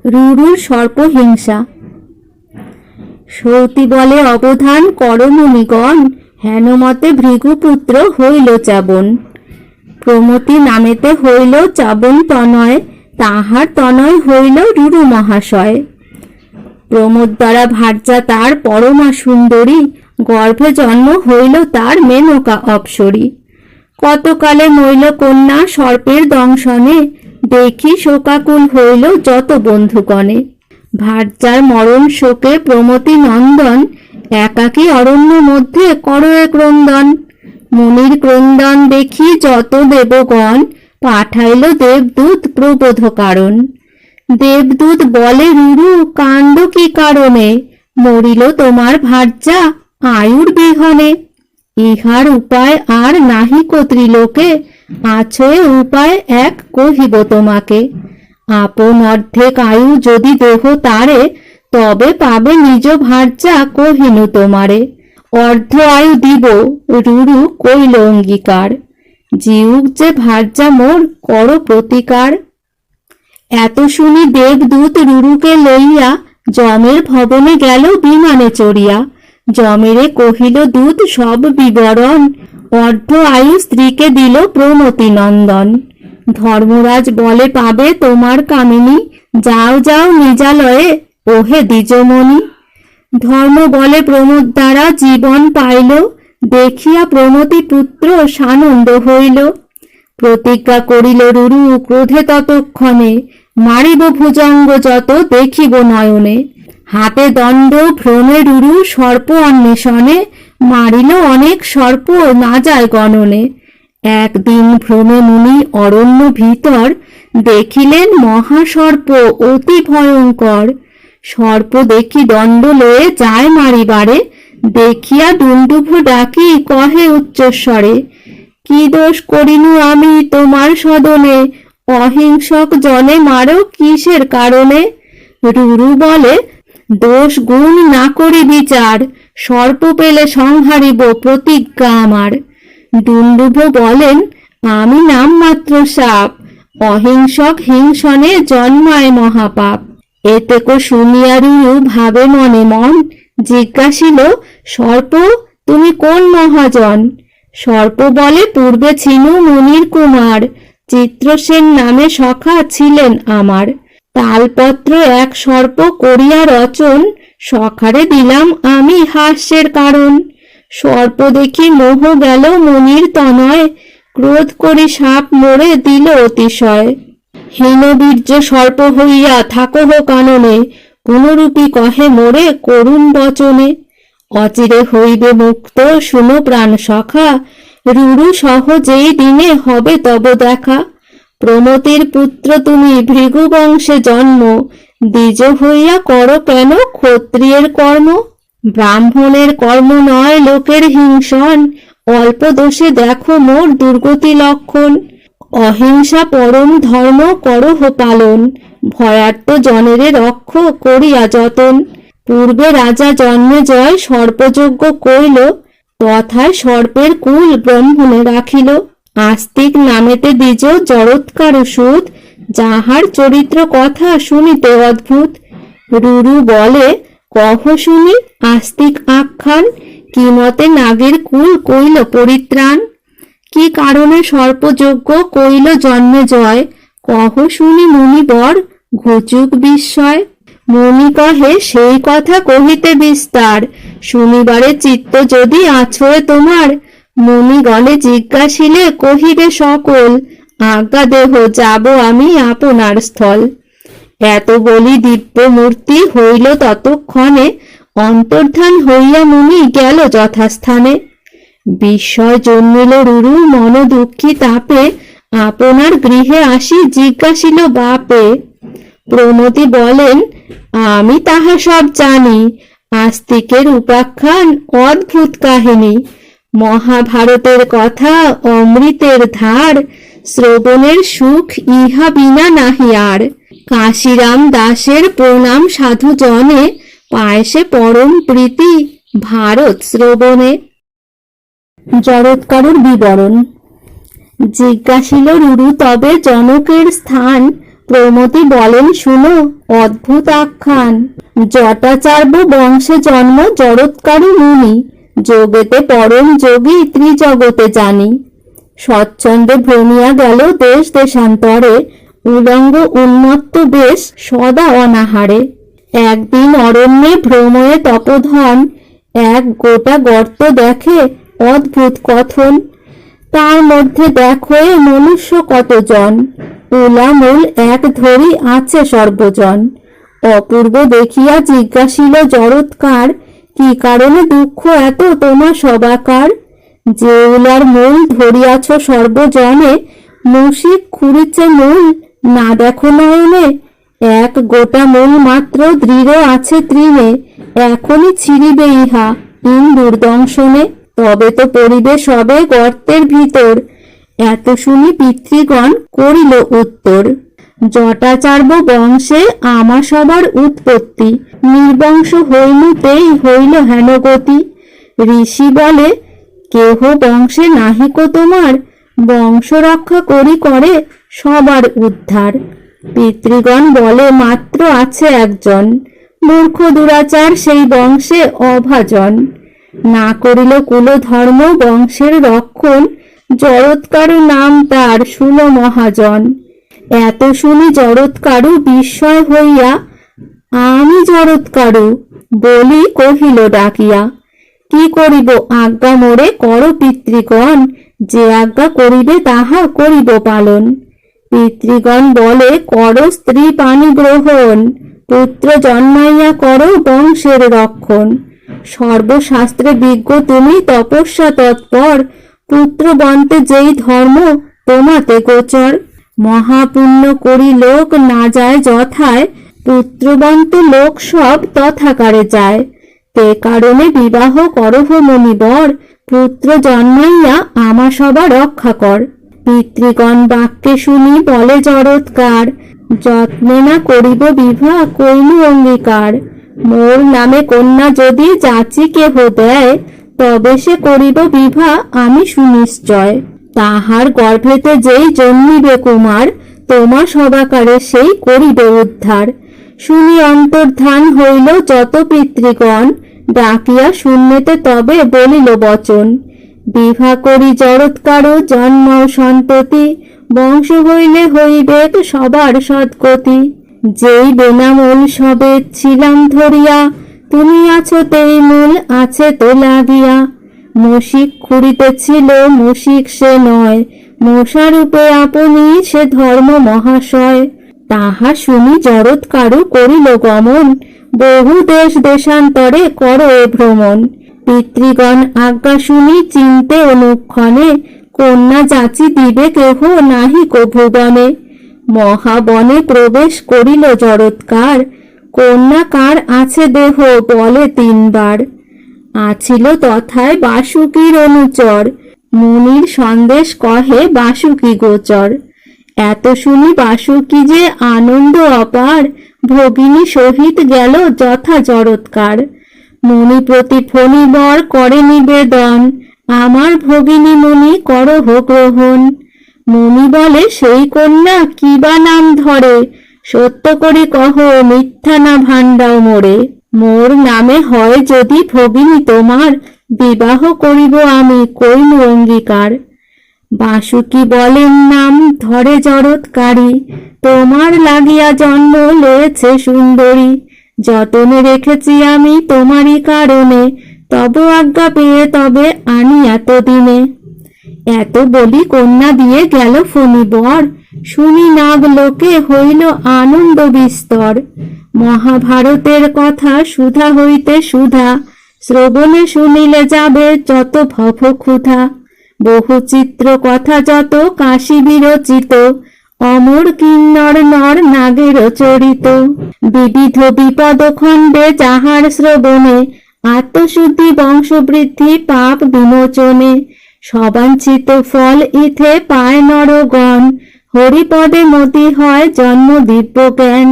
রুরুর সর্পহিংসা। সৌতি বলে অবধান কর মুনিগণ, হেনমতে ভৃগুপুত্র হইল চাবন। প্রমতি নামেতে হইল চাবন তনয়, তাহার তনয় হইল রুরু মহাশয়। প্রমোদ দ্বারা ভার্যা তার পরমা সুন্দরী, গর্ভে জন্ম হইল তার মেনকা অপ্সরী। কতকালে মইল কন্যা সর্পের দংশনে, দেখি শোকাকুল হইল যত বন্ধুগণে। ভার্যার মরণ শোকে প্রমতি নন্দন, একাকী অরণ্য মধ্যে কর এক ক্রন্দন। মুনির ক্রন্দন দেখি যত দেবগণ, পাঠাইল দেবদূত প্রবোধ কারণ। দেবদূত বলে রুরু কান্দ কি কারণে, মরিল তোমার ভার্যা আয়ুর বিহনে। ইহার উপায় আর নাহিক ত্রিলোকে, আছে উপায় এক কহিব তোমাকে। আপন অর্ধেক আয়ু যদি দেহ তারে, তবে পাবে নিজ ভার্যা কহিনু তোমারে। অর্ধ আয়ু দিব রুরু কইল অঙ্গীকার, জিউক যে ভার্যা মোর কর প্রতিকার। এত শুনি দেবদূত রুরুকে লইয়া, যমের ভবনে গেল বিমানে চড়িয়া। যমেরে কহিল দূত সব বিবরণ, অর্ধ আয়ু স্ত্রীকে দিল প্রমতি নন্দন। ধর্মরাজ বলে পাবে তোমার কামিনী, যাও যাও নিজালয়ে ওহে দ্বিজমণি। ধর্ম বলে প্রমোদ দ্বারা জীবন পাইল, দেখিয়া প্রমতি পুত্র সানন্দ হইল। প্রতিজ্ঞা করিল রুরু ক্রোধে ততক্ষণে, মারিব ভুজঙ্গ যত দেখিব নয়নে। হাতে দণ্ড ভ্রমে রুরু সর্প অন্বেষণে, মারিল অনেক সর্প না যায় গণনে। একদিন ভ্রমে মুনি অরণ্য ভিতর, দেখিলেন মহাসর্প অতি ভয়ঙ্কর। সর্প দেখি দণ্ড লয়ে যায় মারিবারে, দেখিয়া ডুন্ডুভ ডাকি কহে উচ্চস্বরে। কি দোষ করিনু আমি তোমার সদনে, অহিংসক জনে মারো কিসের কারণে। রুরু বলে দোষ গুণ না করি বিচার, সর্প পেলে সংহারিব প্রতিজ্ঞা আমার। ডুন্ডুভ বলেন আমি নামমাত্র সাপ, অহিংসক হিংসনে জন্মায় মহাপাপ। এতেকো শুনিয়া রুরু ভাবে মনে মন, জিজ্ঞাসিল সর্প তুমি কোন মহাজন। সর্প বলে পূর্বে ছিনু মুনির কুমার, চিত্রসেন নামে সখা ছিলেন আমার। তালপত্র এক সর্প করিয়া রচন, সখারে দিলাম আমি হাস্যের কারণ। সর্প দেখি মোহ গেল মুনির তনয়, ক্রোধ করি সাপ মোড়ে দিল অতিশয়। হীনবীর্য সর্প হইয়া থাকহ কাননে, পুনরূপী কহে মোরে করুণ বচনে। অচিরে হইবে মুক্ত শুনো প্রাণ সখা, রুরু সহ যেই দিনে হবে তব দেখা। প্রমতির পুত্র তুমি ভৃগু বংশে জন্ম, দ্বিজ হইয়া করো কেন ক্ষত্রিয়ের কর্ম। ব্রাহ্মণের কর্ম নয় লোকের হিংসন, অল্প দোষে দেখো মোর দুর্গতি লক্ষণ। অহিংসা পরম ধর্ম করহ পালন, ভয়ার্ত জনেরে রক্ষ করিয়া যতন। পূর্বে রাজা জন্মে জয় সর্পযজ্ঞ কইল, তথায় সর্পের কুল ব্রহ্মণে রাখিল। আস্তিক নামেতে দ্বিজ জড়ৎকার সুদ, যাহার চরিত্র কথা শুনিতে অদ্ভুত। রুরু বলে কহ শুনি আস্তিক আখ্যান, কি মতে নাগের কুল কইল পরিত্রাণ। কি কারণে সর্পযজ্ঞ কইল জন্মে জয়, কহ শুনি মুনিবর ঘুচুক বিস্ময়। মুনি কহে সেই কথা কহিতে বিস্তার, শুনিবারে চিত্ত যদি আছয়ে তোমার। মুনিগণে জিজ্ঞাসিলে কহিবে সকল, আজ্ঞা দেহ যাব আমি আপনার স্থল। এত বলি দিব্য মূর্তি হইল ততক্ষণে, অন্তর্ধান হইয়া মুনি গেল যথাস্থানে। বিস্ময় জন্মিল রুরু মন দুঃখী তাপে, আপনার গৃহে আসি জিজ্ঞাসিল বাপে। প্রমতি বলেন আমি তাহা সব জানি, আস্তিকের উপাখ্যান অদ্ভুত কাহিনী। মহাভারতের কথা অমৃতের ধার, শ্রবণের সুখ ইহা বিনা নাহি আর। কাশিরাম দাসের প্রণাম সাধু জনে, পায়সে পরম প্রীতি ভারত শ্রবণে। জড়ৎকারুর বিবরণ। জিজ্ঞাসিল রুরু তবে জনকের স্থান, প্রমতি বলেন, শুনো অদ্ভুত আখ্যান। জটাচার্য বংশে জন্ম জরৎকারু মুনি, যোগেতে পরম যোগী ত্রিজগতে জানি। স্বচ্ছন্দে ভ্রমিয়া গেল দেশ দেশান্তরে, উলঙ্গ উন্মত্ত বেশ সদা অনাহারে। একদিন অরণ্যে ভ্রময়ে তপোধন, এক গোটা গর্ত দেখে অদ্ভুত কথন। তার মধ্যে দেখো মনুষ্য কতজন, উলামূল এক ধরি আছে সর্বজন। অপূর্ব দেখিয়া জিজ্ঞাসিল জরৎকার, কি কারণে দুঃখ এত তোমার সবাকার? যে উলার মূল ধরিয়াছ সর্বজনে, মুশিক খুঁড়িছে মূল না দেখো নয়নে। এক গোটা মূল মাত্র দৃঢ় আছে তৃণে, এখনই ছিঁড়িবে ইহা ইন্দুর দংশনে। তবে তো পরিবেশ হবে গর্তের ভিতর, এত শুনি পিতৃগণ করিল উত্তর। জটাচার্য বংশে আমা সবার উৎপত্তি, নির্বংশ হইলুতেই হইল হেন গতি। ঋষি বলে, কেহ বংশে নাহিক তোমার, বংশ রক্ষা করি করে সবার উদ্ধার। পিতৃগণ বলে, মাত্র আছে একজন, মূর্খ দুরাচার সেই বংশে অভাজন। না করিল কুল ধর্ম বংশের রক্ষণ, জরৎকারু নাম তার শুনো মহাজন। এত শুনি জরৎকারু বিস্ময় হইয়া, আমি জরৎকারু বলি কহিল ডাকিয়া। কি করিব আজ্ঞা মোরে কর পিতৃগণ, যে আজ্ঞা করিবে তাহা করিব পালন। পিতৃগণ বলে, কর স্ত্রী পানি গ্রহণ, পুত্র জন্মাইয়া কর বংশের রক্ষণ। সর্বশাস্ত্রে বিজ্ঞ তুমি তপস্যা তৎপর, পুত্র বন্তে যেই ধর্ম তোমাতে গোচর। মহাপুণ্য করি লোক না যায় যথায়, পুত্রবন্ত লোক সব তথাকারে যায়। তে কারণে বিবাহ করহ মুনিবর, পুত্র জন্মাইয়া আমা সবা রক্ষা কর। পিতৃগণ বাক্যে শুনি বলে জরৎকার, যত্নে না করিব বিবাহ কইলু অঙ্গীকার। মোর নামে কন্যা যদি যাচি কেহ দেয়, তবে সে করিব বিবাহ আমি সুনিশ্চয়। তাহার গর্ভেতে যেই জন্মিবে কুমার, তোমার সবাকারে সেই করিবে উদ্ধার। শুনি অন্তর্ধান হইল যত পিতৃগণ, ডাকিয়া শূন্যতে তবে বলিল বচন। বিবাহ করি জরৎকারু জন্ম সন্ততি, বংশ হইলে হইবে সবার সদ্গতি। যেই বেনামূল সবে ছিলাম ধরিয়া, তুমি আছো তেই মূল আছে তো লাগিয়া। মুশিক খুঁড়িতেছিল মুশিক সে নয়, মশারূপে আপনি সে ধর্ম মহাশয়। তাহা শুনি জরৎকারু করিল গমন, বহু দেশ দেশান্তরে কর এ ভ্রমণ। পিতৃগণ আজ্ঞা শুনি চিন্তে অনুক্ষণে, কন্যা যাচি দিবে কেহ নাহিক ভুবনে। মহাবনে প্রবেশ করিল জরৎকার, কন্যা কার আছে দেহ বলে তিনবার। আছিল তথায় বাসুকীর অনুচর, মুনির সন্দেশ কহে বাসুকী গোচর। এত শুনি বাসুকী যে আনন্দ অপার, ভগিনী সহিত গেল যথা জরৎকার। মুনি প্রতি ফণিবর করে নিবেদন, আমার ভগিনী মুনি করহ গ্রহণ। মুনি বলে, সেই কন্যা কি বা নাম ধরে, সত্য করে কহ মিথ্যা না ভাণ্ডাও মোরে। মোর নামে হয় যদি ভগিনী তোমার, বিবাহ করিব আমি কইলু অঙ্গীকার। বাসুকী বলেন, নাম ধরে জরৎকারী, তোমার লাগিয়া জন্ম লয়েছে সুন্দরী। যতনে রেখেছি আমি তোমারই কারণে, তব আজ্ঞা পেয়ে তবে আনি এতদিনে। এত বলি কন্যা দিয়ে গেল ফণিবর, শুনি নাগ লোকে হইল আনন্দ বিস্তর। মহাভারতের কথা সুধা হইতে সুধা, শ্রবণে শুনিলে যাবে যত ভব ক্ষুধা। বহু চিত্র কথা যত কাশী বিরচিত, অমর কিন্নর নর নাগের চরিত। বিবিধ বিপদ খণ্ডে যাহার শ্রবণে, আত্মশুদ্ধি বংশবৃদ্ধি পাপ বিমোচনে। সবাঞ্ছিত ফল ইথে পায় নরগণ, হরিপদে মতি হয় জন্ম দিব্য জ্ঞান।